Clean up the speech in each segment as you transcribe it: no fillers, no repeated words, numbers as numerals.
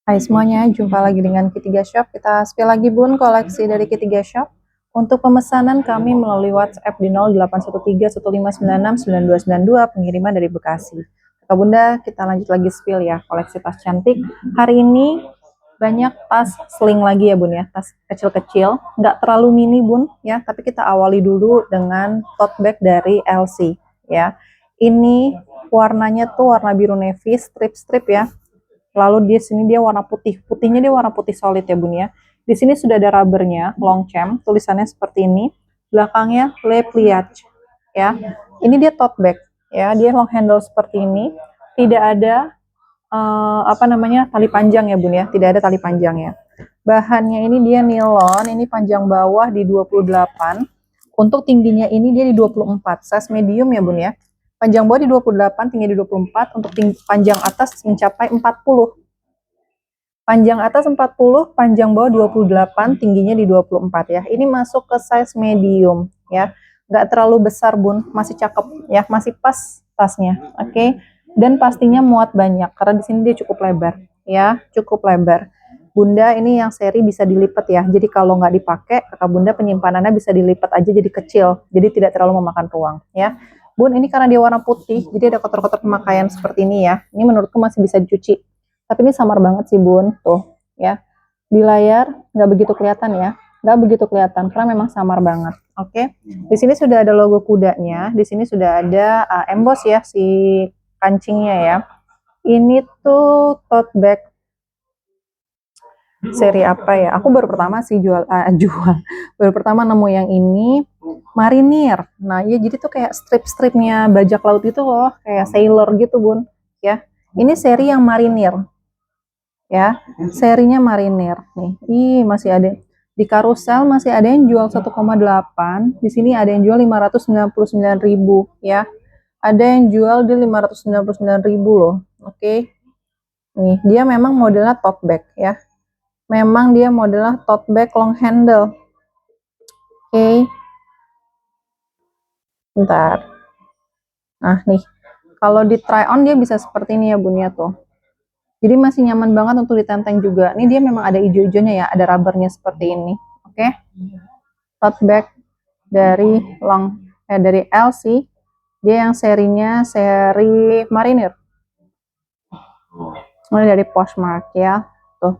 Hai semuanya, jumpa lagi dengan Ketiga Shop. Kita spill lagi Bun, koleksi dari Ketiga Shop. Untuk pemesanan kami melalui WhatsApp di 0813 1596 9292, pengiriman dari Bekasi. Kak Bunda, kita lanjut lagi spill ya, koleksi tas cantik. Hari ini banyak tas sling lagi ya Bun ya, tas kecil-kecil, nggak terlalu mini Bun ya, tapi kita awali dulu dengan tote bag dari LC ya. Ini warnanya tuh warna biru navy, strip-strip ya. Lalu di sini dia warna putih. Putihnya dia warna putih solid ya Bun ya. Di sini sudah ada rubbernya, long chain, tulisannya seperti ini. Belakangnya Le Pliage ya. Ini dia tote bag ya, dia long handle seperti ini. Tidak ada tali panjang ya Bun ya, tidak ada tali panjangnya. Bahannya ini dia nilon, ini panjang bawah di 28. Untuk tingginya ini dia di 24, size medium ya Bun ya. Panjang bawah di 28, tinggi di 24, untuk panjang atas mencapai 40. Panjang atas 40, panjang bawah 28, tingginya di 24 ya. Ini masuk ke size medium ya. Nggak terlalu besar Bun, masih cakep ya, masih pas tasnya. Oke. Dan pastinya muat banyak karena di sini dia cukup lebar ya, cukup lebar. Bunda ini yang seri bisa dilipat ya. Jadi kalau nggak dipakai, kakak Bunda penyimpanannya bisa dilipat aja jadi kecil. Jadi tidak terlalu memakan ruang ya. Bun, ini karena dia warna putih, jadi ada kotor-kotor pemakaian seperti ini ya. Ini menurutku masih bisa dicuci. Tapi ini samar banget sih Bun, tuh ya. Di layar nggak begitu kelihatan ya, nggak begitu kelihatan karena memang samar banget. Oke, di sini sudah ada logo kudanya, di sini sudah ada emboss ya si kancingnya ya. Ini tuh tote bag seri apa ya? Aku baru pertama sih baru pertama nemu yang ini. Marinir. Nah, ya jadi tuh kayak strip-stripnya bajak laut itu loh, kayak sailor gitu Bun. Ya, ini seri yang marinir. Ya, serinya marinir nih. Ih, masih ada di Carousel, masih ada yang jual 1,8. Di sini ada yang jual 599.000 ya. Ada yang jual di 599.000 loh. Oke. Nih, dia memang modelnya tote bag ya. Memang dia modelnya tote bag long handle. Oke. Bentar. Nah, nih. Kalau di try on dia bisa seperti ini ya Bun ya tuh. Jadi masih nyaman banget untuk ditenteng juga. Ini dia memang ada hijau-hijaunya ya, ada rubbernya seperti ini. Oke. Tote bag dari LC. Dia yang serinya seri Marinir. Ini dari Poshmark ya. Tuh.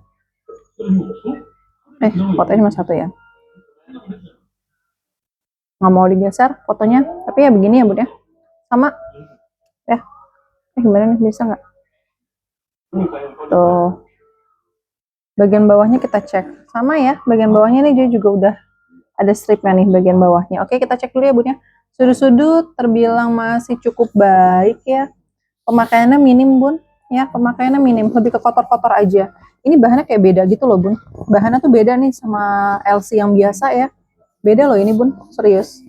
Fotonya cuma satu ya. Nggak mau digeser fotonya, tapi ya begini ya Bun ya. Sama. Ya. Gimana nih, bisa nggak? Tuh. Bagian bawahnya kita cek. Sama ya, bagian bawahnya nih dia juga udah ada stripnya nih bagian bawahnya. Oke, kita cek dulu ya Bun ya. Sudut-sudut terbilang masih cukup baik ya. Pemakaiannya minim Bun ya, pemakaiannya minim, lebih ke kotor-kotor aja. Ini bahannya kayak beda gitu loh Bun. Bahannya tuh beda nih sama LC yang biasa ya. Beda loh ini Bun, serius.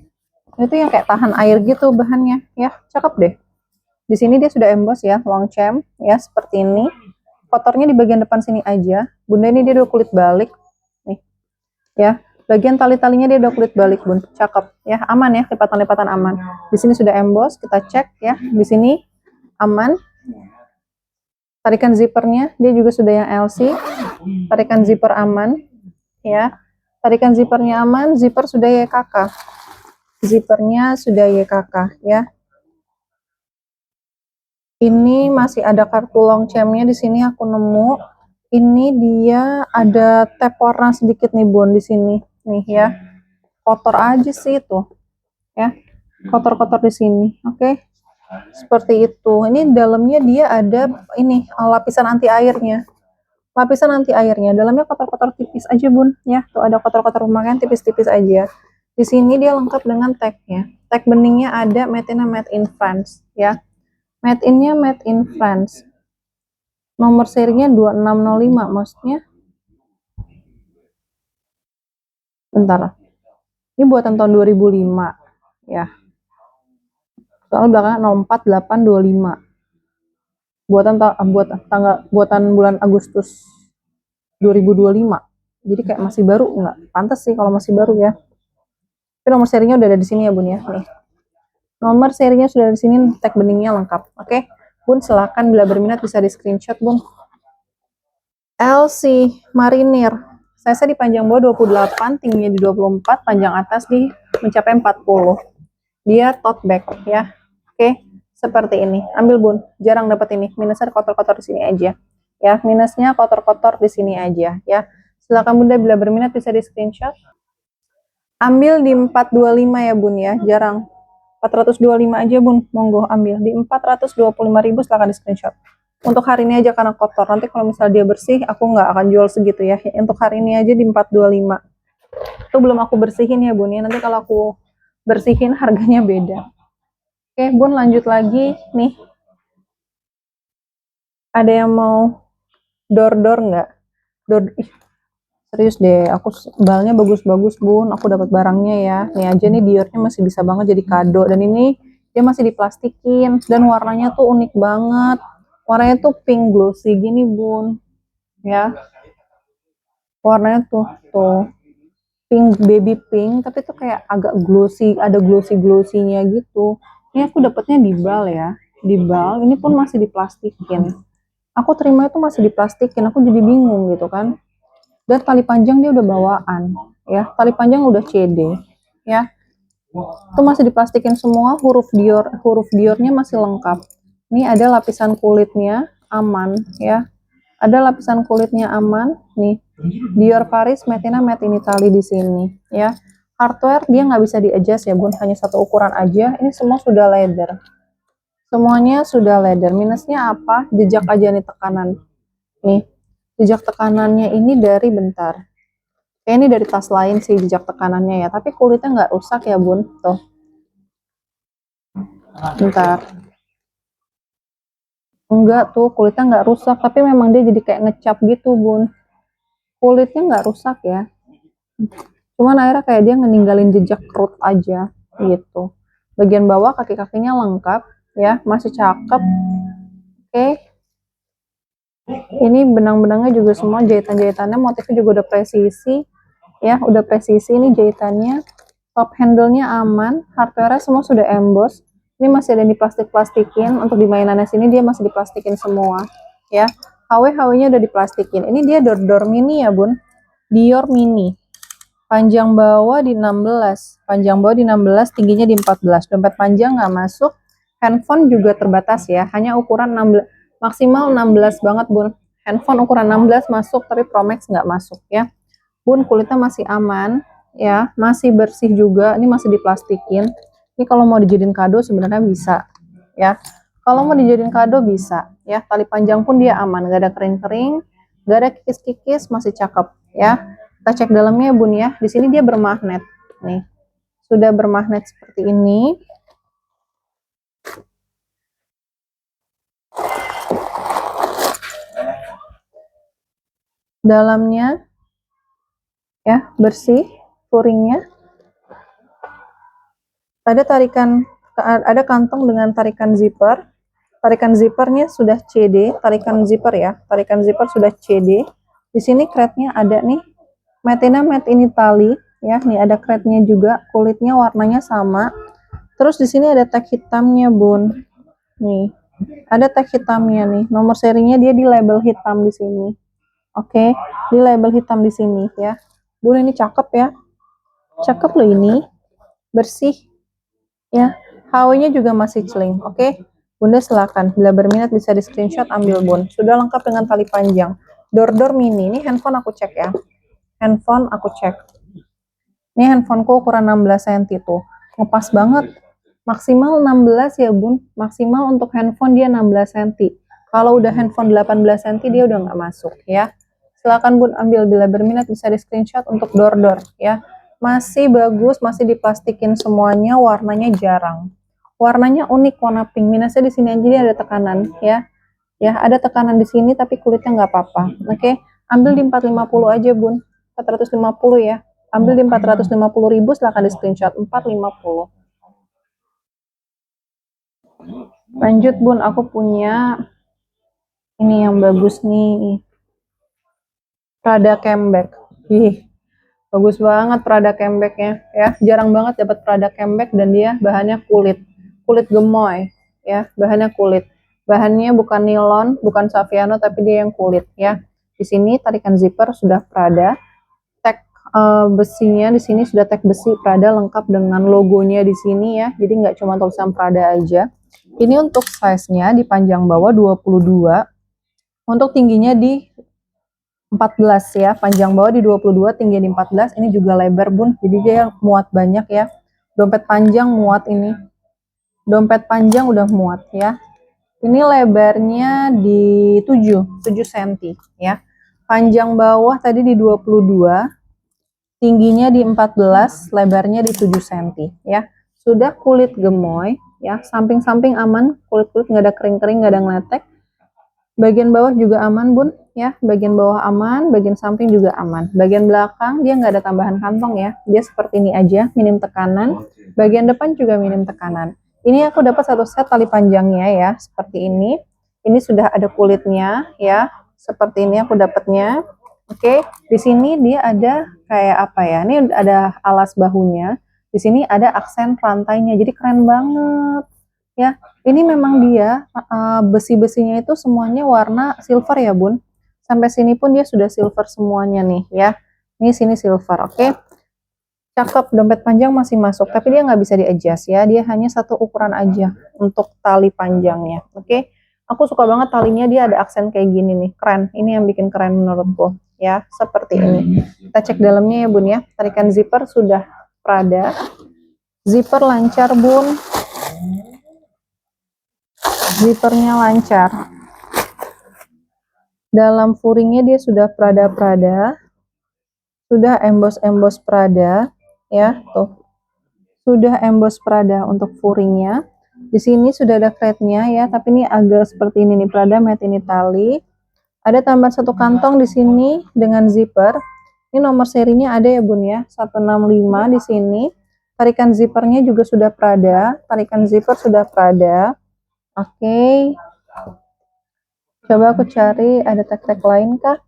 Itu yang kayak tahan air gitu bahannya ya, cakep deh. Di sini dia sudah emboss ya, long chain ya, seperti ini. Kotornya di bagian depan sini aja. Bunda ini dia udah kulit balik nih ya. Bagian tali-talinya dia udah kulit balik Bun, cakep ya, aman ya, lipatan-lipatan aman. Di sini sudah emboss, kita cek ya. Di sini aman. Tarikan zippernya dia juga sudah yang LC. Tarikan zipper aman ya. Tarikan zippernya aman, zipper sudah YKK. Zippernya sudah YKK ya. Ini masih ada kartu long chain-nya di sini aku nemu. Ini dia ada tab warna sedikit nih Bun di sini nih ya. Kotor aja sih itu ya. Kotor-kotor di sini. Oke. Seperti itu. Ini dalamnya dia ada ini lapisan anti airnya. Lapisan anti airnya. Dalamnya kotor-kotor tipis aja Bun ya. Tuh ada kotor-kotor pemakaian tipis-tipis aja. Di sini dia lengkap dengan tagnya. Tag beningnya ada made in France ya. Made in-nya made in France. Nomor serinya 2605 maksudnya. Bentar. Ini buatan tahun 2005 ya. Soalnya belakangnya 04825. Buatan bulan Agustus 2025. Jadi kayak masih baru, nggak pantas sih kalau masih baru ya. Tapi nomor serinya udah ada di sini ya Bun ya. Nih. Nomor serinya sudah di sini, tag beningnya lengkap. Oke. Bun silakan bila berminat bisa di screenshot Bun. LC Marinir. Size di panjang bawah 28, tingginya di 24, panjang atas di mencapai 40. Dia tote bag ya. Oke, seperti ini. Ambil bun, jarang dapat ini. Minusnya kotor-kotor di sini aja. Ya, minusnya kotor-kotor di sini aja ya. Silakan bunda bila berminat bisa di screenshot. Ambil di 425 ya bun ya, jarang. 425 aja bun, monggo ambil. Di 425.000 silahkan di screenshot. Untuk hari ini aja karena kotor. Nanti kalau misalnya dia bersih, aku nggak akan jual segitu ya. Untuk hari ini aja di 425. Itu belum aku bersihin ya bun ya. Nanti kalau aku bersihin harganya beda. Oke bun, lanjut lagi nih. Ada yang mau door-door nggak? Door, serius deh, aku balnya bagus-bagus bun. Aku dapat barangnya ya. Nih aja nih Diornya masih bisa banget jadi kado. Dan ini dia masih diplastikin. Dan warnanya tuh unik banget. Warnanya tuh pink glossy gini bun. Ya. Warnanya tuh pink, baby pink. Tapi tuh kayak agak glossy. Ada glossy-glossy-nya gitu. Ini aku dapatnya di bal ya. Di bal. Ini pun masih diplastikin. Aku terima itu masih diplastikin. Aku jadi bingung gitu kan. Dan tali panjang dia udah bawaan ya, tali panjang udah CD ya, itu masih diplastikin semua. Huruf Diornya masih lengkap. Ini ada lapisan kulitnya aman ya, ada lapisan kulitnya aman nih. Dior Paris Metina Made in Italy di sini ya. Hardware dia nggak bisa di adjust ya bun, hanya satu ukuran aja. Ini semua sudah leather, semuanya sudah leather. Minusnya apa? Jejak aja nih tekanan nih. Jejak tekanannya ini dari bentar. Ini dari tas lain sih jejak tekanannya ya. Tapi kulitnya nggak rusak ya bun. Tuh. Bentar. Enggak tuh kulitnya nggak rusak. Tapi memang dia jadi kayak ngecap gitu bun. Kulitnya nggak rusak ya. Cuman akhirnya kayak dia ngeninggalin jejak kerut aja gitu. Bagian bawah kaki-kakinya lengkap ya. Masih cakep. Oke. Ini benang-benangnya juga semua jahitan-jahitannya, motifnya juga udah presisi ya, udah presisi. Ini jahitannya, top handle-nya aman, hardware semua sudah emboss. Ini masih ada di plastik-plastikin. Untuk di mainannya sini dia masih diplastikin semua ya. HW-HW-nya udah diplastikin. Ini dia door mini ya bun, Dior mini. Panjang bawah di 16, panjang bawah di 16, tingginya di 14. Dompet panjang nggak masuk. Handphone juga terbatas ya, hanya ukuran 16, maksimal 16 banget bun. Handphone ukuran 16 masuk, tapi Pro Max nggak masuk ya. Bun, kulitnya masih aman ya, masih bersih juga. Ini masih diplastikin. Ini kalau mau dijadiin kado sebenarnya bisa ya. Kalau mau dijadiin kado bisa ya. Tali panjang pun dia aman, nggak ada kering-kering, nggak ada kikis-kikis, masih cakep ya. Kita cek dalamnya bun ya. Di sini dia bermagnet nih, sudah bermagnet seperti ini. Dalamnya ya bersih, furingnya. Ada tarikan, ada kantong dengan tarikan zipper. Tarikan zippernya sudah CD, tarikan zipper ya. Tarikan zipper sudah CD. Di sini kretnya ada nih. Metina Made in Italy ya. Nih ada kretnya juga, kulitnya warnanya sama. Terus di sini ada tag hitamnya bun. Nih, ada tag hitamnya nih. Nomor serinya dia di label hitam di sini. Oke, di label hitam di sini ya. Bun, ini cakep ya. Cakep loh ini. Bersih ya. HW-nya juga masih celing. Oke. Bunda silakan. Bila berminat bisa di screenshot, ambil bun. Sudah lengkap dengan tali panjang. Door mini. Ini handphone aku cek ya. Handphone aku cek. Ini handphoneku ukuran 16 cm tuh. Ngepas banget. Maksimal 16 ya bun. Maksimal untuk handphone dia 16 cm. Kalau udah handphone 18 cm dia udah nggak masuk ya. Silakan bun ambil, bila berminat bisa di screenshot untuk door ya. Masih bagus, masih diplastikin semuanya, warnanya jarang. Warnanya unik, warna pink. Minusnya di sini aja dia ada tekanan ya. Ya, ada tekanan di sini tapi kulitnya nggak apa-apa. Oke, ambil di 450 aja bun. 450 ya. Ambil di 450.000, silahkan di screenshot 450. Lanjut bun, aku punya ini yang bagus nih. Prada Camelback. Ih, bagus banget Prada Camelbacknya ya. Jarang banget dapat Prada Camelback dan dia bahannya kulit. Kulit gemoy ya, bahannya kulit. Bahannya bukan nilon, bukan Saviano, tapi dia yang kulit ya. Di sini tarikan zipper sudah Prada. Tag besinya di sini sudah tag besi Prada lengkap dengan logonya di sini ya. Jadi nggak cuma tulisan Prada aja. Ini untuk size-nya di panjang bawah 22. Untuk tingginya di 14 ya. Panjang bawah di 22, tinggi di 14. Ini juga lebar, Bun. Jadi dia muat banyak ya. Dompet panjang muat ini. Dompet panjang udah muat ya. Ini lebarnya di 7 cm ya. Panjang bawah tadi di 22, tingginya di 14, lebarnya di 7 cm ya. Sudah kulit gemoy ya, samping-samping aman, kulit-kulit nggak ada kering-kering, nggak ada ngeletek. Bagian bawah juga aman, Bun ya. Bagian bawah aman, bagian samping juga aman. Bagian belakang dia nggak ada tambahan kantong ya. Dia seperti ini aja, minim tekanan. Bagian depan juga minim tekanan. Ini aku dapat satu set tali panjangnya ya, seperti ini. Ini sudah ada kulitnya ya, seperti ini aku dapatnya. Oke, di sini dia ada kayak apa ya? Ini ada alas bahunya. Di sini ada aksen rantainya, jadi keren banget ya. Ini memang dia besi-besinya itu semuanya warna silver ya, Bun. Sampai sini pun dia sudah silver semuanya nih ya. Ini sini silver, oke. Cakep, dompet panjang masih masuk, tapi dia nggak bisa di-adjust ya. Dia hanya satu ukuran aja untuk tali panjangnya. Oke, aku suka banget talinya, dia ada aksen kayak gini nih, keren. Ini yang bikin keren menurutku ya, seperti ini. Kita cek dalamnya ya, Bun ya. Tarikan zipper sudah Prada. Zipper lancar, Bun. Zippernya lancar. Dalam furingnya dia sudah Prada. Sudah emboss Prada. Ya, tuh. Sudah emboss Prada untuk furingnya. Di sini sudah ada crate-nya ya, tapi ini agak seperti ini nih, Prada made in Italy. Ada tambahan satu kantong di sini dengan zipper. Ini nomor serinya ada ya, Bun ya, 165 di sini. Tarikan zippernya juga sudah Prada. Tarikan zipper sudah Prada. Oke. Coba aku cari ada tag-tag lain kah?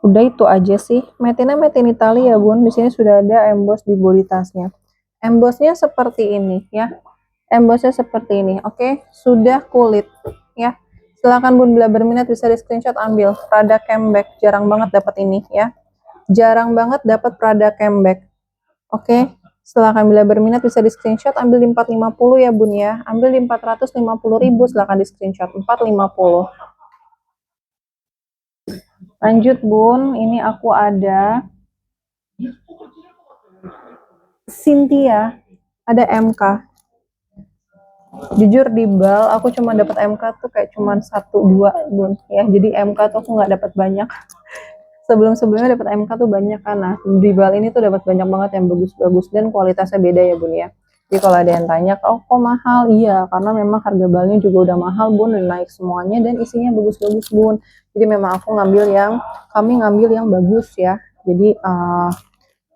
Udah itu aja sih. Made in Italy ya, Bun. Di sini sudah ada emboss di bodi tasnya. Embossnya seperti ini ya. Embossnya seperti ini. Oke, sudah kulit ya. Silakan Bun, bila berminat bisa di screenshot ambil. Prada Camelback, jarang banget dapat ini ya. Jarang banget dapat Prada Camelback. Oke, silakan bila berminat bisa di screenshot ambil di 450 ya, Bun ya. Ambil di 450.000, silakan di screenshot 450. Lanjut, Bun. Ini aku ada Cynthia, ada MK. Jujur di bal aku cuma dapat MK tuh kayak cuma 1-2, Bun ya. Jadi MK tuh aku nggak dapat banyak. Sebelumnya dapat MK tuh banyak kan. Nah, di bal ini tuh dapat banyak banget yang bagus-bagus dan kualitasnya beda ya, Bun ya. Jadi kalau ada yang tanya, oh kok mahal? Iya, karena memang harga balnya juga udah mahal, Bun, dan naik semuanya dan isinya bagus-bagus, Bun. Jadi memang kami ngambil yang bagus ya. Jadi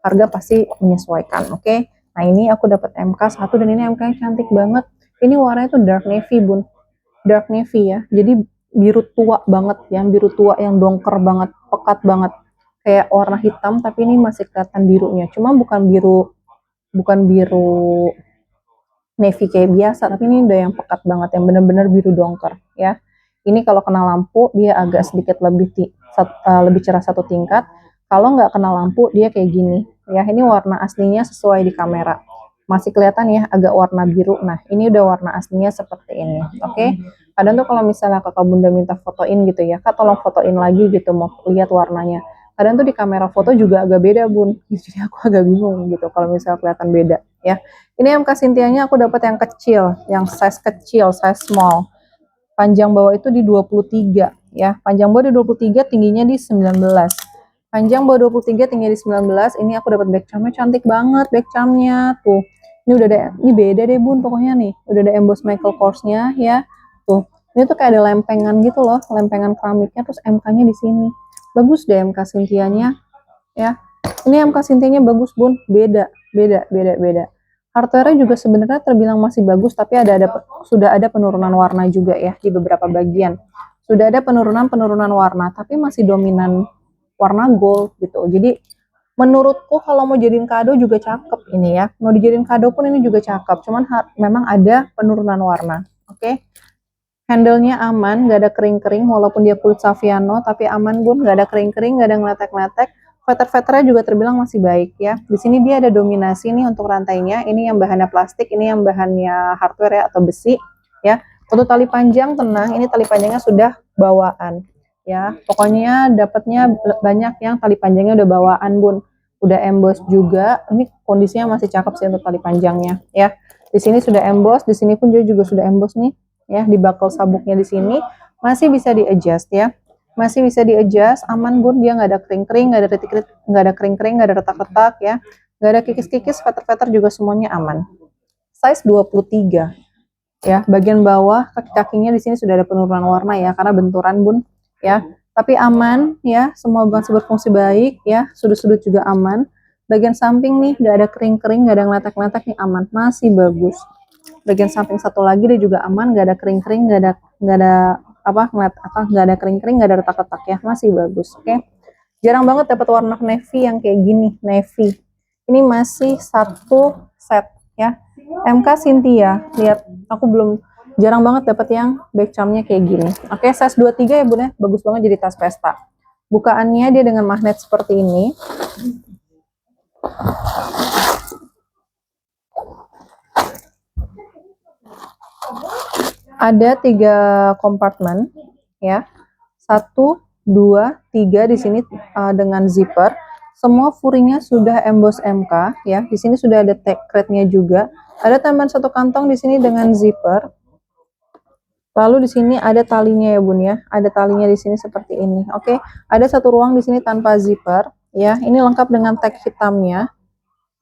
harga pasti menyesuaikan, oke? Nah, ini aku dapat MK 1 dan ini MK yang cantik banget. Ini warnanya tuh dark navy, Bun. Dark navy ya. Jadi biru tua banget ya, biru tua yang dongker banget, pekat banget. Kayak warna hitam tapi ini masih kelihatan birunya. Cuma bukan biru navy kayak biasa, tapi ini udah yang pekat banget, yang bener-bener biru dongker ya. Ini kalau kena lampu dia agak sedikit lebih cerah satu tingkat. Kalau nggak kena lampu dia kayak gini ya. Ini warna aslinya sesuai di kamera, masih kelihatan ya agak warna biru. Nah, ini udah warna aslinya seperti ini, oke. Kadang tuh kalau misalnya kakak bunda minta fotoin gitu ya, kak tolong fotoin lagi gitu, mau lihat warnanya. Kadang tuh di kamera foto juga agak beda, Bun. Jadi aku agak bingung gitu kalau misalnya kelihatan beda ya. Ini MK Cynthia-nya aku dapat yang kecil, yang size kecil, size small. Panjang bawah itu di 23 ya. Panjang bawah di 23, tingginya di 19. Panjang bawah 23, tinggi di 19. Ini aku dapat backcamnya cantik banget, backcamnya tuh. Ini udah ada, ini beda deh, Bun, pokoknya nih. Udah ada emboss Michael Kors-nya ya. Tuh. Ini tuh kayak ada lempengan gitu loh, lempengan keramiknya, terus MK-nya di sini. Bagus deh MK Cynthia-nya ya. Ini MK Cynthia-nya bagus, Bun. Beda. Hardware-nya juga sebenarnya terbilang masih bagus, tapi sudah ada penurunan warna juga ya di beberapa bagian. Sudah ada penurunan warna, tapi masih dominan warna gold gitu. Jadi menurutku kalau mau jadiin kado juga cakep ini ya. Mau dijadiin kado pun ini juga cakep. Cuman memang ada penurunan warna. Oke. Handle-nya aman, nggak ada kering-kering, walaupun dia kulit Saviano, tapi aman bun, nggak ada kering-kering, nggak ada ngeletek-ngeletek. Feather-feathernya juga terbilang masih baik ya. Di sini dia ada dominasi nih untuk rantainya. Ini yang bahannya plastik, ini yang bahannya hardware ya atau besi ya. Untuk tali panjang tenang, ini tali panjangnya sudah bawaan ya. Pokoknya dapatnya banyak yang tali panjangnya udah bawaan bun. Udah emboss juga. Ini kondisinya masih cakep sih untuk tali panjangnya ya. Di sini sudah emboss, di sini pun dia juga sudah emboss nih ya, di buckle sabuknya di sini masih bisa di adjust ya, masih bisa di adjust, aman bun, dia nggak ada kering-kering, nggak ada retik-retik, nggak ada kering-kering, nggak ada retak-retak ya, nggak ada kikis-kikis, feather-feather juga semuanya aman. Size 23 ya, bagian bawah kaki-kakinya di sini sudah ada penurunan warna ya karena benturan bun ya, tapi aman ya, semua masih berfungsi baik ya, sudut-sudut juga aman. Bagian samping nih nggak ada kering-kering, nggak ada ngeletak-ngeletak nih, aman, masih bagus. Bagian samping satu lagi dia juga aman, nggak ada kering-kering, nggak ada nggak ada kering-kering, nggak ada retak-retak ya, masih bagus. Oke, jarang banget dapat warna navy yang kayak gini, navy. Ini masih satu set ya, MK Cynthia. Lihat, aku belum, jarang banget dapat yang back charmnya kayak gini. Oke, size 23 ya bun ya, bagus banget jadi tas pesta. Bukaannya dia dengan magnet seperti ini. Ada 3 kompartemen ya, 1, 2, 3 di sini dengan zipper. Semua furingnya sudah emboss MK ya. Di sini sudah ada tag crate-nya juga. Ada tambahan 1 kantong di sini dengan zipper. Lalu di sini ada talinya ya bun ya. Ada talinya di sini seperti ini. Oke, ada 1 ruang di sini tanpa zipper ya. Ini lengkap dengan tag hitamnya.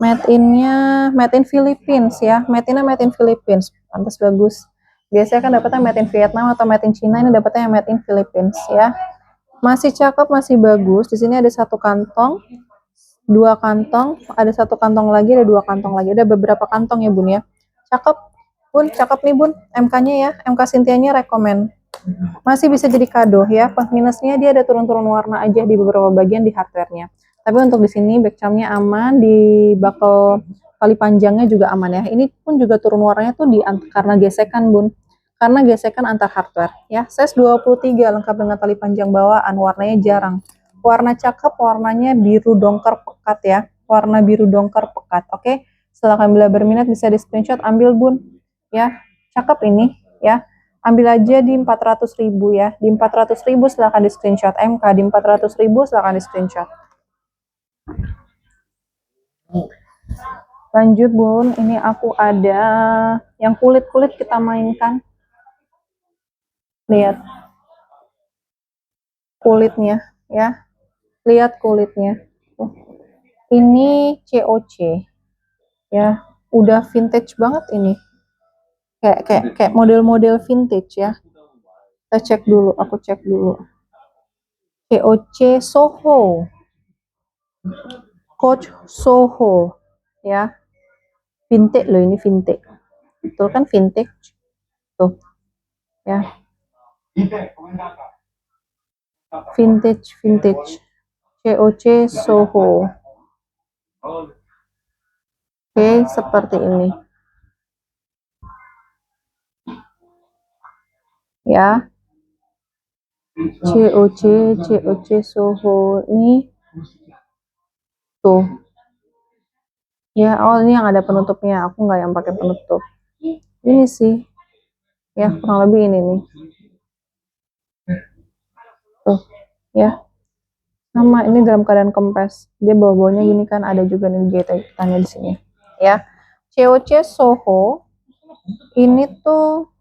Made in Philippines ya. Made in Philippines. Pantas bagus. Biasanya kan dapatnya made in Vietnam atau made in China, ini dapatnya yang made in Philippines ya. Masih cakep, masih bagus. Di sini ada 1 kantong, 2 kantong, ada 1 kantong lagi, ada 2 kantong lagi, ada beberapa kantong ya bun ya. Cakep bun, cakep nih bun. MK-nya ya, MK Cynthia-nya rekomen. Masih bisa jadi kado ya. Plus minusnya dia ada turun-turun warna aja di beberapa bagian di hardware-nya. Tapi untuk di sini back charm-nya aman, di buckle tali panjangnya juga aman ya. Ini pun juga turun warnanya tuh karena gesekan bun. Karena gesekan antar hardware ya. Size 23 lengkap dengan tali panjang bawaan, warnanya jarang. Warna cakep, warnanya biru dongker pekat ya. Warna biru dongker pekat. Oke. Silahkan bila berminat bisa di screenshot, ambil bun. Ya, cakep ini ya. Ambil aja di 400.000 ya. Di 400.000 silahkan di screenshot. MK di 400.000 silahkan di screenshot. Lanjut bun, ini aku ada yang kulit-kulit kita mainkan. Lihat kulitnya ya. Lihat kulitnya. Ini COC ya. Udah vintage banget ini. Kayak model-model vintage ya. Kita cek dulu, aku cek dulu. COC Soho. Coach Soho ya. Vintage loh, ini vintage. Betul kan vintage? Tuh. Ya. Vintage COC Soho. Oke, seperti ini ya. COC Soho ini tuh ya. Oh, ini yang ada penutupnya, aku nggak yang pakai penutup ini sih ya, kurang lebih ini nih tuh ya. Sama ini dalam keadaan kempes, dia bawa-bawanya gini kan, ada juga nih jahitannya di sini ya. COC Soho ini tuh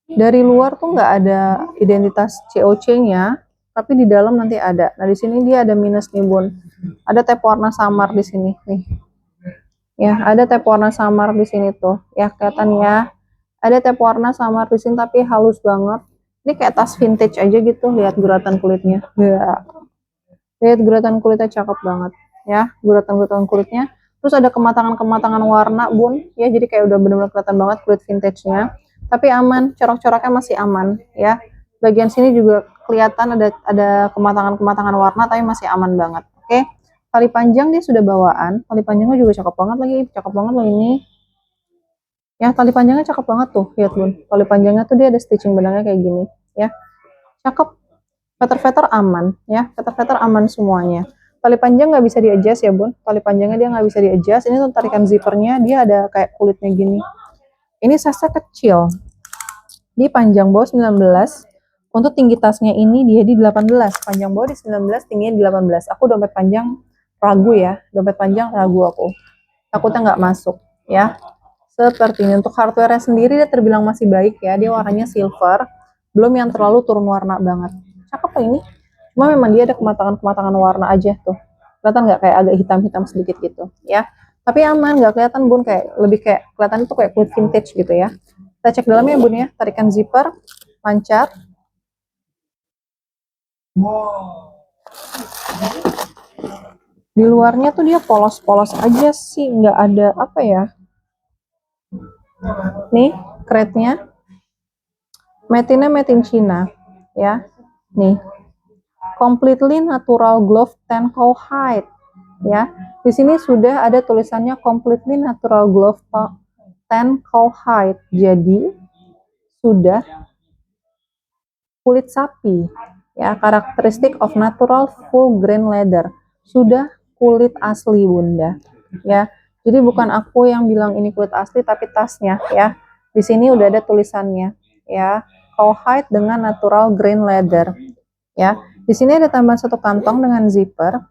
dari luar tuh nggak ada identitas COC-nya, tapi di dalam nanti ada. Nah, di sini dia ada minus nih bun, ada tab warna samar di sini nih ya, ada tab warna samar di sini tuh ya, kelihatan ya, ada tab warna samar di sini tapi halus banget. Ini kayak tas vintage aja gitu. Lihat guratan kulitnya ya. Lihat guratan kulitnya, cakep banget ya, guratan kulitnya. Terus ada kematangan warna bun ya, jadi kayak udah bener-bener kelihatan banget kulit vintage-nya. Tapi aman, corak-coraknya masih aman ya. Bagian sini juga kelihatan ada kematangan warna tapi masih aman banget. Oke. Tali panjang dia sudah bawaan, tali panjangnya juga cakep banget lagi, cakep banget loh ini. Ya, tali panjangnya cakep banget tuh, lihat bun. Tali panjangnya tuh dia ada stitching benangnya kayak gini, ya. Cakep. Feather-feather aman, ya. Feather-feather aman semuanya. Tali panjang nggak bisa di-adjust ya bun. Tali panjangnya dia nggak bisa di-adjust. Ini tuh tarikan zippernya dia ada kayak kulitnya gini. Ini size kecil. Di panjang bawah 19. Untuk tinggi tasnya ini dia di 18. Panjang bawah di 19, tingginya di 18. Aku dompet panjang ragu ya. Dompet panjang ragu aku. Takutnya nggak masuk, ya. Seperti ini. Untuk hardware sendiri dia terbilang masih baik ya. Dia warnanya silver. Belum yang terlalu turun warna banget. Cakep lah ini. Cuma memang dia ada kematangan-kematangan warna aja tuh. Kelihatan nggak kayak agak hitam-hitam sedikit gitu ya. Tapi aman, nggak kelihatan bun, kayak lebih kayak kelihatan itu kayak kulit vintage gitu ya. Kita cek dalamnya bun ya. Tarikan zipper lancar. Di luarnya tuh dia polos-polos aja sih, nggak ada apa ya. Nih, crate-nya. Metinnya metin Cina, ya. Nih, completely natural glove tan cowhide, ya. Di sini sudah ada tulisannya completely natural glove tan cowhide. Jadi sudah kulit sapi, ya. Karakteristik of natural full grain leather. Sudah kulit asli bunda, ya. Jadi bukan aku yang bilang ini kulit asli, tapi tasnya, ya. Di sini udah ada tulisannya, ya. Cowhide dengan natural grain leather, ya. Di sini ada tambahan satu kantong dengan zipper,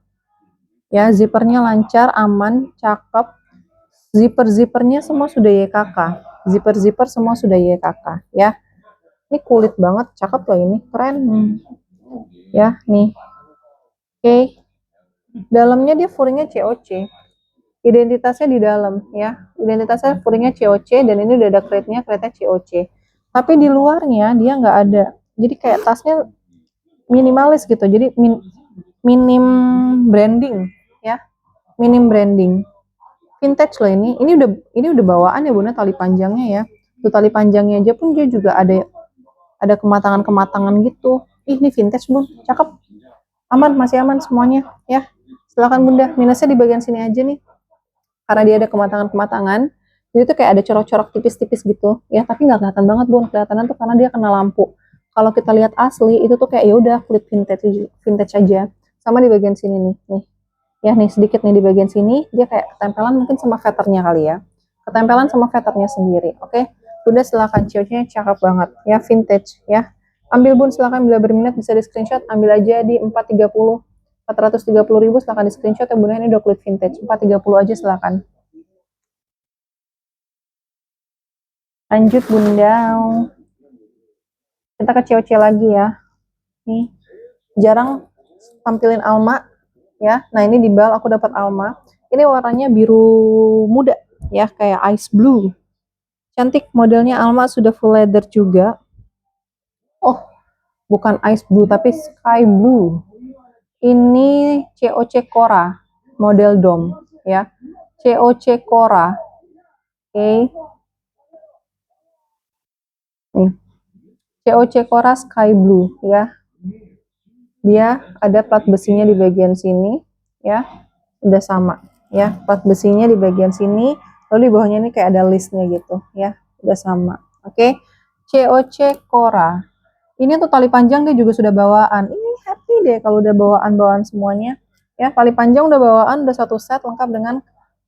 ya. Zippernya lancar, aman, cakep. Zipper-zippernya semua sudah YKK. Zipper-zipper semua sudah YKK, ya. Ini kulit banget, cakep loh ini, keren. Ya, nih. Oke. Dalamnya dia furingnya COC. Identitasnya di dalam, ya. Identitasnya furingnya COC dan ini udah ada crate-nya COC. Tapi di luarnya dia nggak ada. Jadi kayak tasnya minimalis gitu. Jadi minim branding, ya. Minim branding. Vintage loh ini. Ini udah bawaan ya bunda, tali panjangnya ya. Tuh tali panjangnya aja pun dia juga ada kematangan-kematangan gitu. Ini vintage bun, cakep. Aman, masih aman semuanya, ya. Silakan bunda. Minusnya di bagian sini aja nih, karena dia ada kematangan-kematangan. Jadi tuh kayak ada corok-corok tipis-tipis gitu, ya. Tapi nggak kelihatan banget bun. Kelihatannya tuh karena dia kena lampu. Kalau kita lihat asli itu tuh kayak ya udah kulit vintage aja. Sama di bagian sini nih. Ya nih sedikit nih di bagian sini dia kayak ketempelan mungkin sama feathernya kali ya. Ketempelan sama feathernya sendiri. Oke. Bunda silakan, COC-nya cakep banget ya, vintage ya. Ambil bun silakan, bila berminat bisa di screenshot, ambil aja di 430.000 silakan di screenshot ya bunda, ini udah kulit vintage 430 aja silakan. Lanjut bunda, kita ke COC lagi ya. Nih jarang tampilin Alma ya. Nah ini di bal aku dapat Alma, ini warnanya biru muda ya, kayak ice blue. Cantik modelnya. Alma sudah full leather juga. Oh, bukan ice blue tapi sky blue. Ini COC Cora model dom ya. COC Cora. Oke. Nih. COC Cora sky blue ya. Dia ada plat besinya di bagian sini ya. Udah sama ya. Plat besinya di bagian sini. Lalu di bawahnya ini kayak ada listnya gitu ya. Udah sama. Oke. COC Cora. Ini tuh tali panjang dia juga sudah bawaan. Ini happy deh kalau udah bawaan-bawaan semuanya. Ya, tali panjang udah bawaan, udah satu set lengkap dengan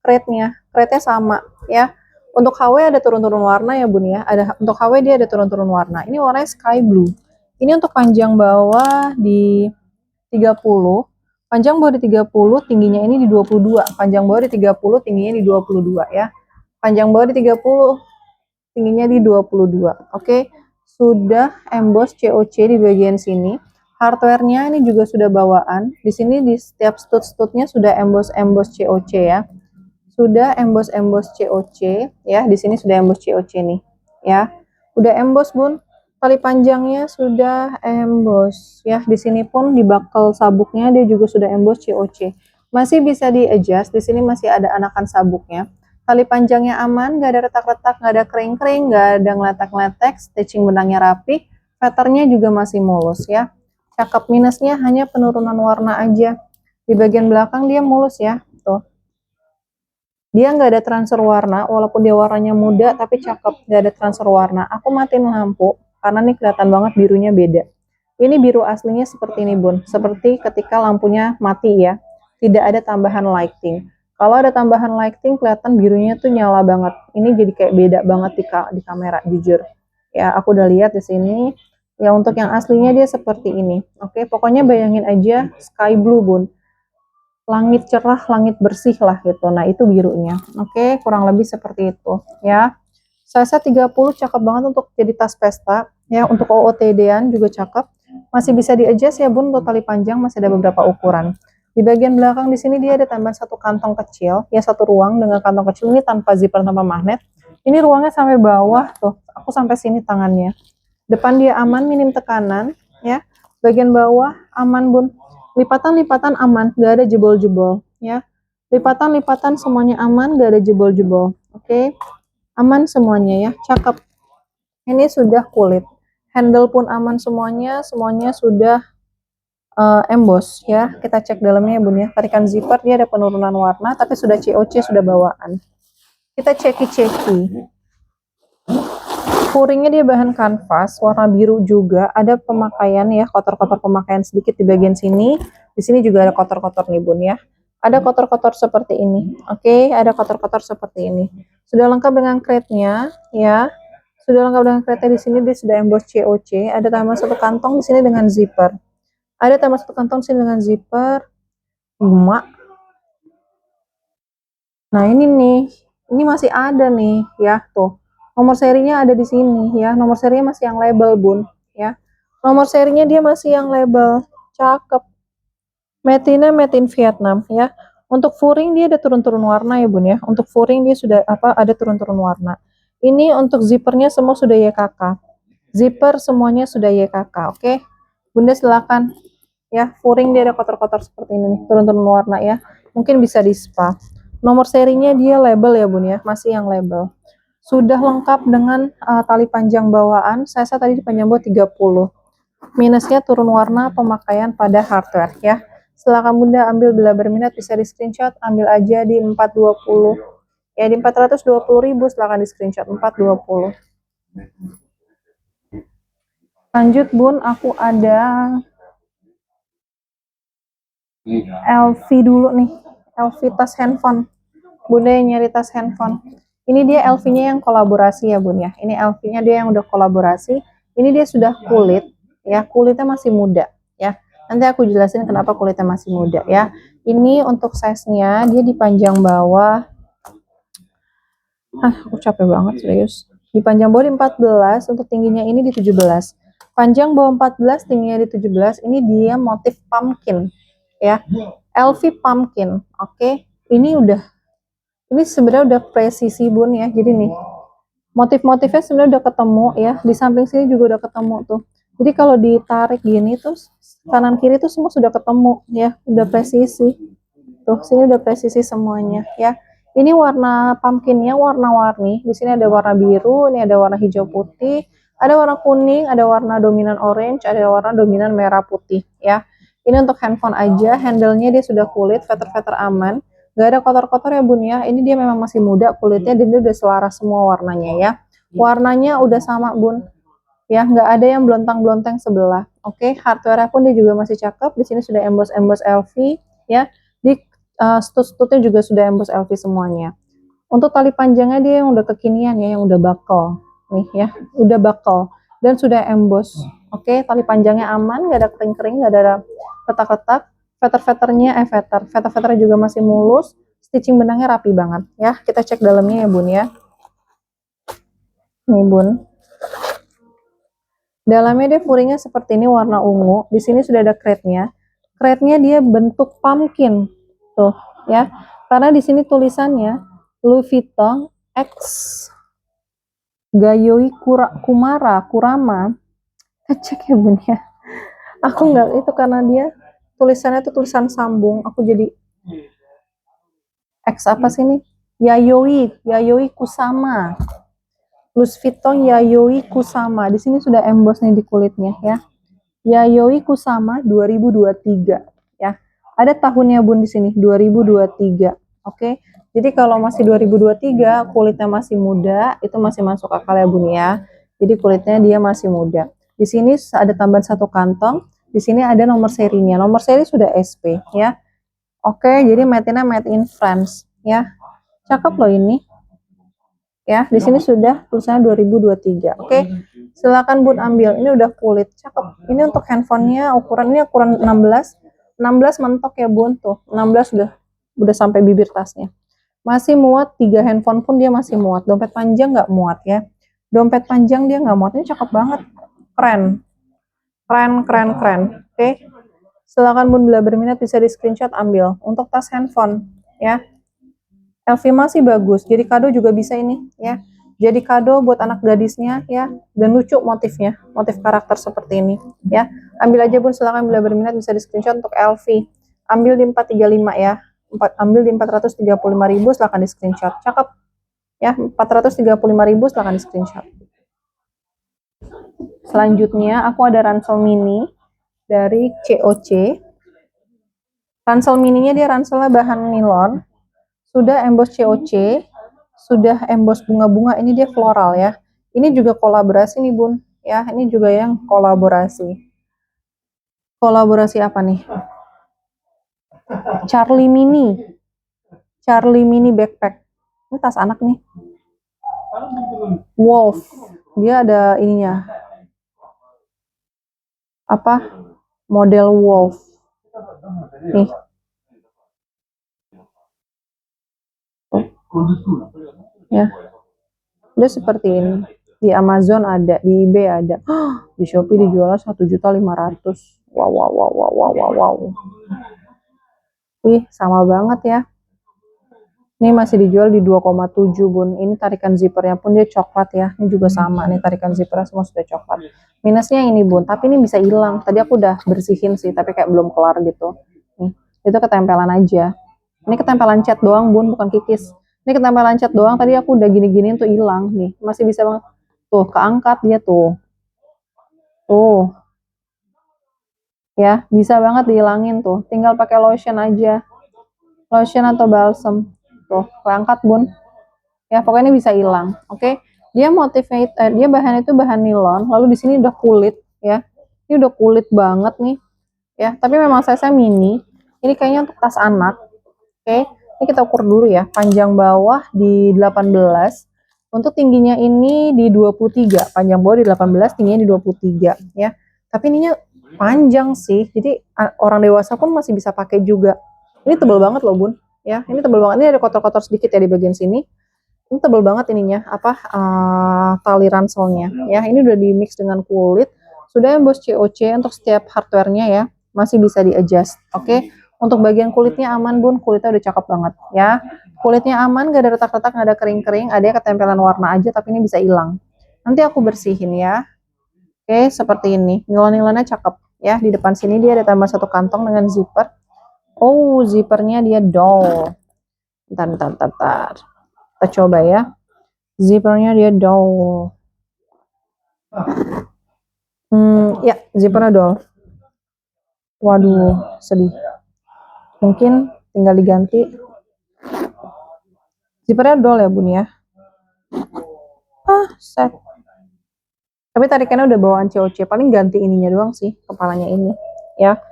crate-nya. Crate-nya sama ya. Untuk HW ada turun-turun warna ya bun ya. Untuk HW dia ada turun-turun warna. Ini warnanya sky blue. Ini untuk panjang bawah di 30. Panjang bawah di 30, tingginya ini di 22. Panjang bawah di 30, tingginya di 22 ya. Panjang bawah di 30, tingginya di 22. Oke. Sudah emboss COC di bagian sini. Hardware-nya ini juga sudah bawaan. Di sini di setiap stud-studnya sudah emboss COC ya. Sudah emboss COC ya. Di sini sudah emboss COC nih ya. Udah emboss bun. Tali panjangnya sudah emboss ya. Di sini pun di buckle sabuknya dia juga sudah emboss COC. Masih bisa di adjust. Di sini masih ada anakan sabuknya. Tali panjangnya aman, nggak ada retak-retak, nggak ada kering-kering, nggak ada ngeletek-ngeletek, stitching benangnya rapi, patternnya juga masih mulus ya. Cakep, minusnya hanya penurunan warna aja. Di bagian belakang dia mulus ya, tuh. Dia nggak ada transfer warna, walaupun dia warnanya muda, tapi cakep, nggak ada transfer warna. Aku matiin lampu, karena nih kelihatan banget birunya beda. Ini biru aslinya seperti ini bun, seperti ketika lampunya mati ya, tidak ada tambahan lighting. Kalau ada tambahan lighting, kelihatan birunya tuh nyala banget. Ini jadi kayak beda banget di kamera, jujur. Ya, aku udah lihat di sini. Ya, untuk yang aslinya dia seperti ini. Oke, pokoknya bayangin aja sky blue bun, langit cerah, langit bersih lah gitu. Nah, itu birunya. Oke, kurang lebih seperti itu ya. Size 30 cakep banget untuk jadi tas pesta ya, untuk OOTD-an juga cakep. Masih bisa di-adjust ya Bun, untuk tali panjang masih ada beberapa ukuran. Di bagian belakang di sini dia ada tambahan satu kantong kecil, ya satu ruang dengan kantong kecil ini tanpa zipper, tanpa magnet. Ini ruangnya sampai bawah tuh, aku sampai sini tangannya. Depan dia aman, minim tekanan ya. Bagian bawah aman Bun. Lipatan-lipatan aman, gak ada jebol-jebol ya. Lipatan-lipatan semuanya aman, gak ada jebol-jebol. Oke, aman semuanya ya, cakep. Ini sudah kulit. Handle pun aman semuanya, semuanya sudah emboss ya. Kita cek dalamnya ya Bun ya. Tarikan zipper dia ada penurunan warna, tapi sudah COC, sudah bawaan. Kita ceki-ceki. Furingnya dia bahan kanvas, warna biru juga, ada pemakaian ya, kotor-kotor pemakaian sedikit di bagian sini. Di sini juga ada kotor-kotor nih Bun ya. Ada kotor-kotor seperti ini. Oke, ada kotor-kotor seperti ini. Sudah lengkap dengan crate-nya ya. Sudah lengkap dengan crate-nya di sini, dia sudah emboss COC. Ada tambah satu kantong di sini dengan zipper. Ada tambah satu kantong di sini dengan zipper. Emak. Nah, ini nih. Ini masih ada nih ya, tuh. Nomor serinya ada di sini ya. Nomor serinya masih yang label Bun ya. Nomor serinya dia masih yang label. Cakep. Made-nya made in Vietnam ya. Untuk furing dia ada turun-turun warna ya Bun ya. Untuk furing dia sudah ada turun-turun warna. Ini untuk zippernya semua sudah YKK. Zipper semuanya sudah YKK, oke. Bunda silakan ya. Furing dia ada kotor-kotor seperti ini nih, turun-turun warna ya. Mungkin bisa di spa. Nomor serinya dia label ya Bun ya, masih yang label. Sudah lengkap dengan tali panjang bawaan. Saya tadi di panjang bawah 30. Minusnya turun warna pemakaian pada hardware ya. Silakan Bunda ambil bila berminat, bisa di screenshot, ambil aja di 420. Ya di 420.000 silakan di screenshot 420. Lanjut Bun, aku ada LV dulu nih. LV tas handphone. Bunda yang nyari tas handphone. Ini dia LV-nya yang kolaborasi ya Bun ya. Ini LV-nya dia yang udah kolaborasi. Ini dia sudah kulit ya. Kulitnya masih muda ya. Nanti aku jelasin kenapa kulitnya masih muda ya. Ini untuk size-nya dia di panjang bawah. Aku capek banget serius. Di panjang bawah di 14, untuk tingginya ini di 17. Panjang bawah 14, tingginya di 17. Ini dia motif pumpkin ya. LV pumpkin. Oke. Ini sebenarnya udah presisi Bun ya. Jadi nih, motif-motifnya sebenarnya udah ketemu ya. Di samping sini juga udah ketemu tuh. Jadi kalau ditarik gini tuh kanan kiri tuh semua sudah ketemu ya. Udah presisi. Tuh, sini udah presisi semuanya ya. Ini warna pumpkinnya warna-warni. Di sini ada warna biru, ini ada warna hijau putih, ada warna kuning, ada warna dominan orange, ada warna dominan merah putih ya. Ini untuk handphone aja, handle-nya dia sudah kulit, feather-feather aman. Gak ada kotor-kotor ya Bun ya. Ini dia memang masih muda kulitnya, dan dia udah selaras semua warnanya ya. Warnanya udah sama Bun. Ya, nggak ada yang blontang-blontang sebelah. Oke, hardware pun dia juga masih cakep. Di sini sudah emboss LV ya. Di stud-studnya juga sudah emboss LV semuanya. Untuk tali panjangnya dia yang udah kekinian ya, yang udah buckle nih ya, udah buckle dan sudah emboss. Oke, tali panjangnya aman, nggak ada kering-kering, nggak ada retak-retak. Feather-feathernya juga masih mulus. Stitching benangnya rapi banget ya. Kita cek dalamnya ya Bun ya. Nih Bun. Dalamnya dia furingnya seperti ini, warna ungu. Di sini sudah ada crate-nya. Crate-nya dia bentuk pumpkin. Tuh, ya. Karena di sini tulisannya Louis Vuitton X Gayoi Kurama. Cek ya Bun ya. Aku nggak itu karena dia tulisannya itu tulisan sambung. Aku jadi X apa sih ini? Yayoi Kusama. Louis Vuitton Yayoi Kusama. Di sini sudah emboss nih di kulitnya ya. Yayoi Kusama 2023 ya. Ada tahunnya Bun di sini 2023. Oke. Jadi kalau masih 2023, kulitnya masih muda, itu masih masuk akal ya Bun ya. Jadi kulitnya dia masih muda. Di sini ada tambahan satu kantong. Di sini ada nomor serinya. Nomor seri sudah SP ya. Oke, jadi made-nya made in France ya. Cakep loh ini. Ya, di sini sudah tulisannya 2023. Oke. Silakan Bun ambil. Ini udah kulit. Cakep. Ini untuk handphonenya ukurannya ukuran 16. 16 mentok ya Bun tuh. 16 udah sampai bibir tasnya. Masih muat, 3 handphone pun dia masih muat. Dompet panjang nggak muat ya. Dompet panjang dia nggak muat. Ini cakep banget. Keren. Keren, keren, keren. Oke. Silakan Bun bila berminat bisa di screenshot ambil. Untuk tas handphone ya. LV masih bagus. Jadi kado juga bisa ini ya. Jadi kado buat anak gadisnya ya. Dan lucu motifnya. Motif karakter seperti ini ya. Ambil aja Bun, silakan bila berminat bisa di screenshot untuk LV. Ambil di 435 ya. Ambil di 435.000, silahkan di screenshot. Cakep ya, 435.000 silahkan di screenshot. Selanjutnya aku ada ransel mini dari COC. Ransel mininya dia ranselnya bahan nilon, sudah emboss COC, sudah emboss bunga-bunga. Ini dia floral ya. Ini juga kolaborasi nih Bun ya. Ini juga yang kolaborasi. Kolaborasi apa nih? Charlie Mini backpack. Ini tas anak nih. Wolf. Dia ada ininya. Apa? Model wolf. Nih. Ya. Udah seperti ini. Di Amazon ada, di eBay ada. Di Shopee dijual 1.500.000. Wow, wow, wow, wow, wow, wow, wow. Wih, sama banget ya. Ini masih dijual di 2,7 Bun. Ini tarikan zippernya pun dia coklat ya. Ini juga sama nih, tarikan zippernya semua sudah coklat. Minusnya ini Bun, tapi ini bisa hilang. Tadi aku udah bersihin sih, tapi kayak belum kelar gitu. Nih, itu ketempelan aja. Ini ketempelan cat doang Bun, bukan kikis. Ini ketempelan cat doang, tadi aku udah gini-giniin tuh hilang nih. Masih bisa banget. Tuh, keangkat dia tuh. Tuh. Ya, bisa banget dihilangin tuh. Tinggal pakai lotion aja. Lotion atau balsam. Tuh, keangkat Bun. Ya, pokoknya ini bisa hilang. Oke. Dia motifnya dia bahan itu bahan nilon, lalu di sini udah kulit ya. Ini udah kulit banget nih. Ya, tapi memang size-nya mini. Ini kayaknya untuk tas anak. Oke. Ini kita ukur dulu ya. Panjang bawah di 18. Untuk tingginya ini di 23. Panjang bawah di 18, tingginya di 23 ya. Tapi ininya panjang sih. Jadi orang dewasa pun masih bisa pakai juga. Ini tebal banget loh Bun. Ya, ini tebal banget. Ini ada kotor-kotor sedikit ya di bagian sini. Ini tebal banget ininya, tali ranselnya ya. Ini udah di mix dengan kulit, sudah emboss COC untuk setiap hardware-nya ya, masih bisa di adjust. Oke. Untuk bagian kulitnya aman Bun, kulitnya udah cakep banget ya. Kulitnya aman, gak ada retak-retak, gak ada kering-kering, ada ketempelan warna aja, tapi ini bisa hilang. Nanti aku bersihin ya. Oke, seperti ini. Nilon-nilonnya cakep ya. Di depan sini dia ada tambah satu kantong dengan zipper. Oh, zippernya dia doll. Bentar. Kita coba ya. Zippernya dia doll. Ya, zippernya doll. Waduh, sedih. Mungkin tinggal diganti. Zippernya doll ya Bun ya. Set. Tapi tarikannya udah bawaan COC. Paling ganti ininya doang sih, kepalanya ini. Ya.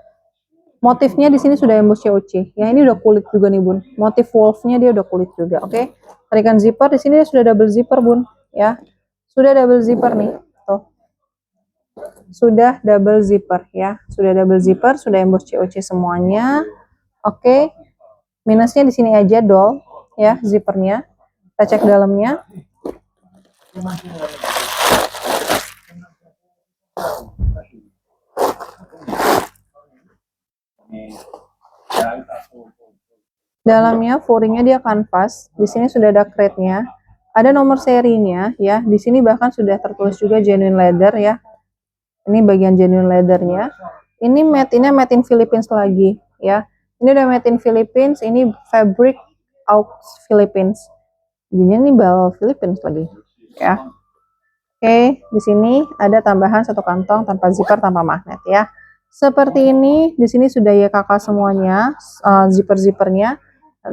Motifnya di sini sudah emboss COC. Ya, ini udah kulit juga nih Bun. Motif wolfnya dia udah kulit juga. Oke. Tarikan zipper di sini sudah double zipper Bun. Ya. Sudah double zipper nih. Tuh. Sudah double zipper ya. Sudah double zipper, sudah emboss COC semuanya. Oke. Minusnya di sini aja doll ya, zippernya. Kita cek dalamnya. Dalamnya furingnya dia kanvas. Di sini sudah ada crate-nya. Ada nomor serinya ya. Di sini bahkan sudah tertulis juga genuine leather ya. Ini bagian genuine leathernya. Ini made in Philippines lagi ya. Ini udah made in Philippines. Ini fabric aux Philippines. Ini bal Philippines lagi ya. Oke, di sini ada tambahan satu kantong tanpa zipper, tanpa magnet ya. Seperti ini. Di sini sudah YKK semuanya, zipper-zippernya.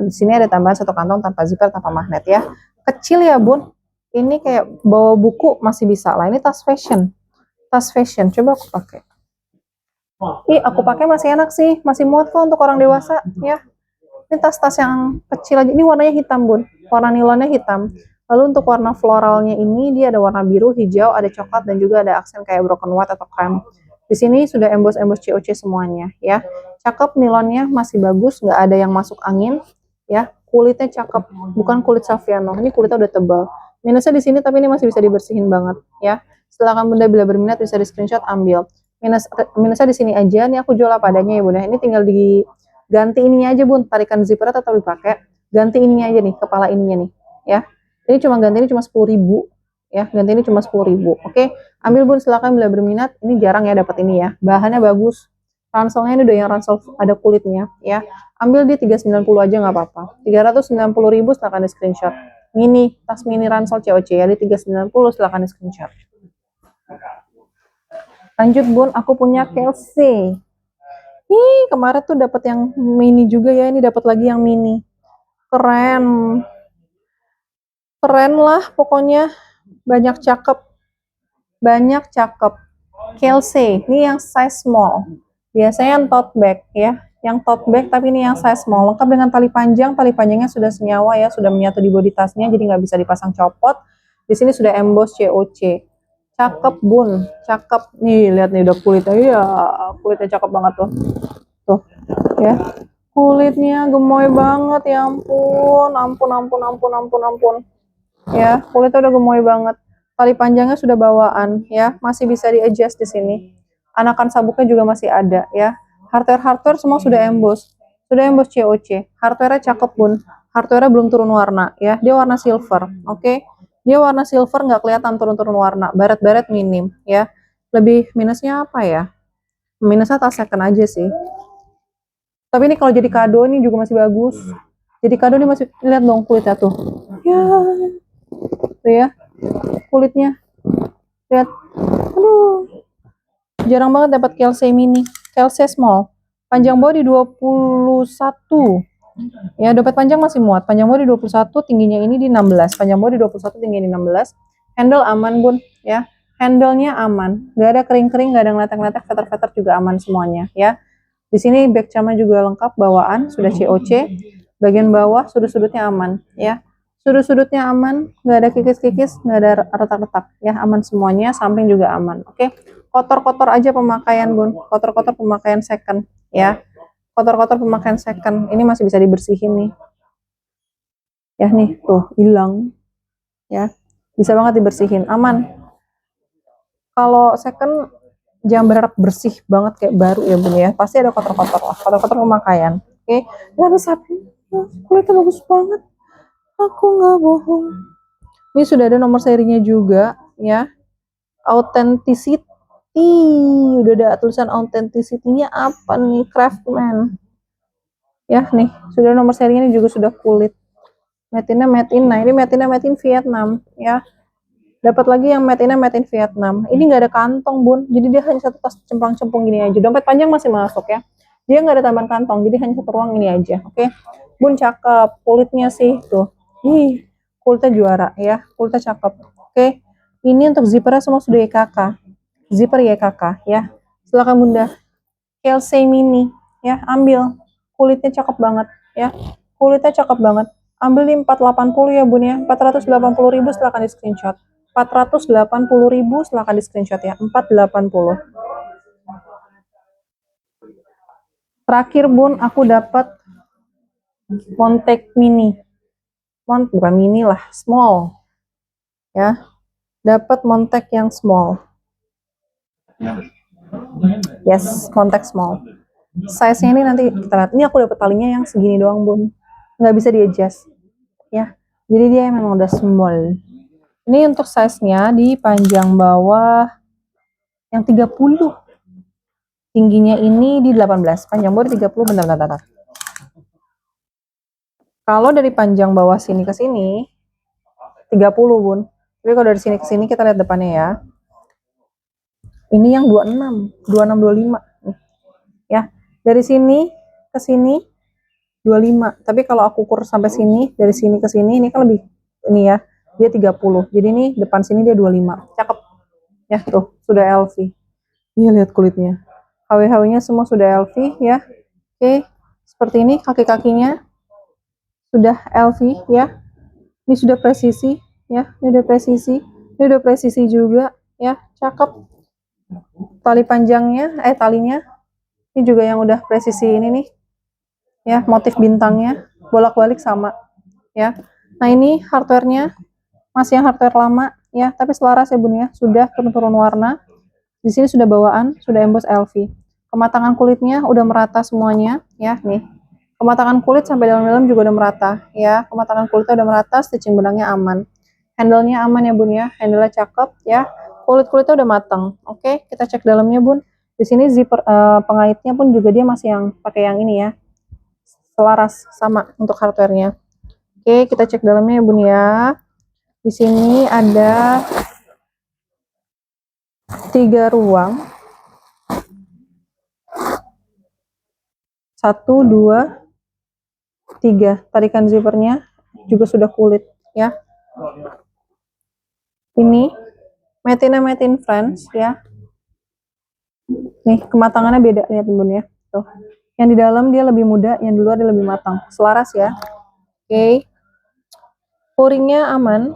Di sini ada tambahan satu kantong tanpa zipper, tanpa magnet ya. Kecil ya bun. Ini kayak bawa buku masih bisa lah. Ini tas fashion. Tas fashion. Coba aku pakai. Ih, aku pakai masih enak sih. Masih muat kok untuk orang dewasa ya. Ini tas-tas yang kecil aja. Ini warnanya hitam bun. Warna nilonnya hitam. Lalu untuk warna floralnya ini dia ada warna biru, hijau, ada coklat dan juga ada aksen kayak broken white atau krem. Di sini sudah emboss COC semuanya ya. Cakep, nilonnya masih bagus, nggak ada yang masuk angin ya. Kulitnya cakep, bukan kulit Saviano. Ini kulitnya udah tebal. Minusnya di sini tapi ini masih bisa dibersihin banget ya. Silakan Bunda bila berminat bisa di screenshot ambil. Minusnya di sini aja. Nih aku jual apa adanya ya Bunda. Ini tinggal diganti ininya aja Bun. Tarikan zipper tetap dipakai. Ganti ininya aja nih, kepala ininya nih ya. Ini cuma ganti ini cuma 10.000 ya. Ganti ini cuma 10.000. Oke, ambil Bun silakan bila berminat. Ini jarang ya dapat ini ya. Bahannya bagus. Ranselnya ini udah yang ransel ada kulitnya ya. Ambil di 390 aja nggak apa-apa. 390.000 silakan di screenshot. Mini, tas mini ransel COC ya di 390 silakan di screenshot. Lanjut Bun, aku punya Kelsey. Ih, kemarin tuh dapat yang mini juga ya, ini dapat lagi yang mini. Keren. Keren lah pokoknya. Banyak cakep. Banyak cakep. Kelsey, ini yang size small. Biasanya yang tote bag ya. Yang tote bag tapi ini yang size small. Lengkap dengan tali panjang. Tali panjangnya sudah senyawa ya, sudah menyatu di bodi tasnya jadi nggak bisa dipasang copot. Di sini sudah emboss COC. Cakep Bun, cakep nih, lihat nih udah kulitnya, iya kulitnya cakep banget tuh ya, kulitnya gemoy banget ya ampun, ampun ya, kulitnya udah gemoy banget, tali panjangnya sudah bawaan ya, masih bisa di adjust di sini, anakan sabuknya juga masih ada ya, hardware semua sudah emboss COC, hardware-nya cakep Bun, hardware-nya belum turun warna ya, dia warna silver, oke. Dia warna silver, nggak kelihatan turun-turun warna, baret-baret minim ya. Lebih minusnya apa ya? Minusnya tas second aja sih. Tapi ini kalau jadi kado ini juga masih bagus. Jadi kado ini masih, lihat dong kulitnya tuh. Ya, tuh ya, kulitnya. Lihat, aduh. Jarang banget dapat Kelsey mini, Kelsey small. Panjang bawah di 21. Ya, dompet panjang masih muat. Panjang bawah di 21, tingginya ini di 16. Panjang bawah di 21, tingginya di 16. Handle aman, Bun, ya. Handle-nya aman. Nggak ada kering-kering, nggak ada ngeletek-ngeletek, feather-feather juga aman semuanya, ya. Di sini back camnya juga lengkap, bawaan, sudah COC. Bagian bawah, sudut-sudutnya aman, ya. Sudut-sudutnya aman, nggak ada kikis-kikis, nggak ada retak-retak, ya. Aman semuanya, samping juga aman, oke. Kotor-kotor aja pemakaian, Bun. Kotor-kotor pemakaian second, ya. Kotor-kotor pemakaian second, ini masih bisa dibersihin nih ya, nih tuh hilang ya, bisa banget dibersihin, aman. Kalau second jangan berharap bersih banget kayak baru ya Bun ya, pasti ada kotor-kotor lah, kotor-kotor pemakaian, oke. Lalu sapi kulitnya bagus banget, aku nggak bohong. Ini sudah ada nomor serinya juga ya, authenticity, udah ada tulisan authenticity-nya apa nih, Craftsman ya, nih sudah nomor serinya, ini juga sudah kulit, made in, nah ini made in Vietnam ya, dapat lagi yang made in Vietnam. Ini nggak ada kantong Bun, jadi dia hanya satu tas cemplang-cempung gini aja. Dompet panjang masih masuk ya, dia nggak ada tambahan kantong, jadi hanya satu ruang ini aja, oke. Bun cakep, kulitnya sih tuh, ih kulitnya juara ya, kulitnya cakep, oke. Ini untuk zippernya semua sudah YKK, zipper YKK ya. Silakan Bunda, Kelsey mini ya, ambil, kulitnya cakep banget ya, kulitnya cakep banget. Ambil di 480 ya Bun ya, 480.000 silahkan di screenshot, 480.000 silahkan di screenshot ya, 480. Terakhir Bun, aku dapat Montek mini, bukan mini lah, small ya, dapat Montek yang small, yes, Montek small. Size-nya ini nanti kita lihat. Ini aku dapat talinya yang segini doang Bun, nggak bisa di adjust ya, jadi dia memang udah small. Ini untuk size-nya di panjang bawah yang 30, tingginya ini di 18, panjang bawah di 30, bentar. Kalau dari panjang bawah sini ke sini 30 Bun, tapi kalau dari sini ke sini kita lihat depannya ya, ini yang 26, 25 ya, dari sini ke sini 25. Tapi kalau aku ukur sampai sini, dari sini ke sini, ini kan lebih, ini ya, dia 30. Jadi ini depan sini dia 25. Cakep. Ya, tuh, sudah LV. Iya, lihat kulitnya. HW-HW-nya semua sudah LV ya. Oke, seperti ini kaki-kakinya sudah LV ya. Ini sudah presisi ya, ini udah presisi. Ini udah presisi juga ya, cakep. Tali panjangnya, talinya ini juga yang udah presisi ini nih. Ya, motif bintangnya bolak-balik sama ya. Nah, ini hardware-nya masih yang hardware lama ya, tapi selaras ya Bun ya, sudah turun-turun warna. Di sini sudah bawaan, sudah emboss LV. Kematangan kulitnya udah merata semuanya ya, nih. Kematangan kulit sampai dalam-dalam juga udah merata ya. Kematangan kulitnya udah merata, stitching benangnya aman. Handle-nya aman ya Bun ya, handle-nya cakep ya. Kulit-kulitnya udah matang. Oke, kita cek dalamnya Bun. Di sini zipper pengaitnya pun juga dia masih yang pakai yang ini ya. Selaras sama untuk hardware-nya. Oke, kita cek dalamnya ya Bun ya. Di sini ada 3 ruang. 1, 2, 3. Tarikan zippernya juga sudah kulit ya. Ini Metin Friends ya. Nih, kematangannya beda, lihat Bun ya. Tuh. Yang di dalam dia lebih muda, yang di luar dia lebih matang. Selaras ya. Oke. O-ringnya aman.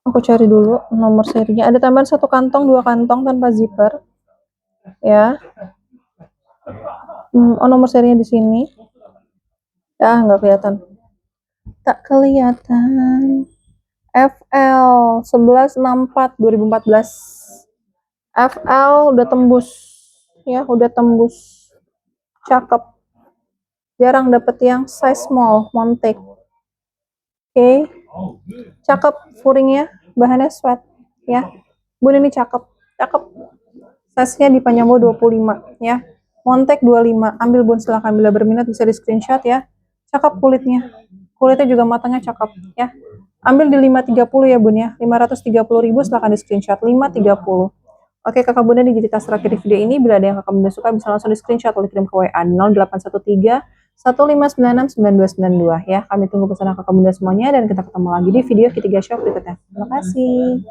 Aku cari dulu nomor serinya. Ada tambahan 1 kantong, 2 kantong tanpa zipper. Ya. Oh, nomor serinya di sini. Ya, nggak kelihatan. Tak kelihatan. FL 1164 2014. FL udah tembus. Ya, udah tembus. Cakep. Jarang dapet yang size small, Montek. Oke. Cakep furingnya, bahannya sweat ya. Bun ini cakep. Cakep. Size-nya di panjang bawah 25 ya. Montek 25. Ambil Bun, silahkan, bila berminat bisa di screenshot ya. Cakep kulitnya. Kulitnya juga matangnya cakep ya. Ambil di 530 ya Bun ya. 530.000 silahkan di screenshot 530. Oke kakak bunda, di jadi tas terakhir di video ini. Bila ada yang kakak bunda suka bisa langsung di screenshot atau dikirim ke WA 0813 1596 9292 ya. Kami tunggu pesanan kakak bunda semuanya dan kita ketemu lagi di video ketiga shop berikutnya. Terima kasih.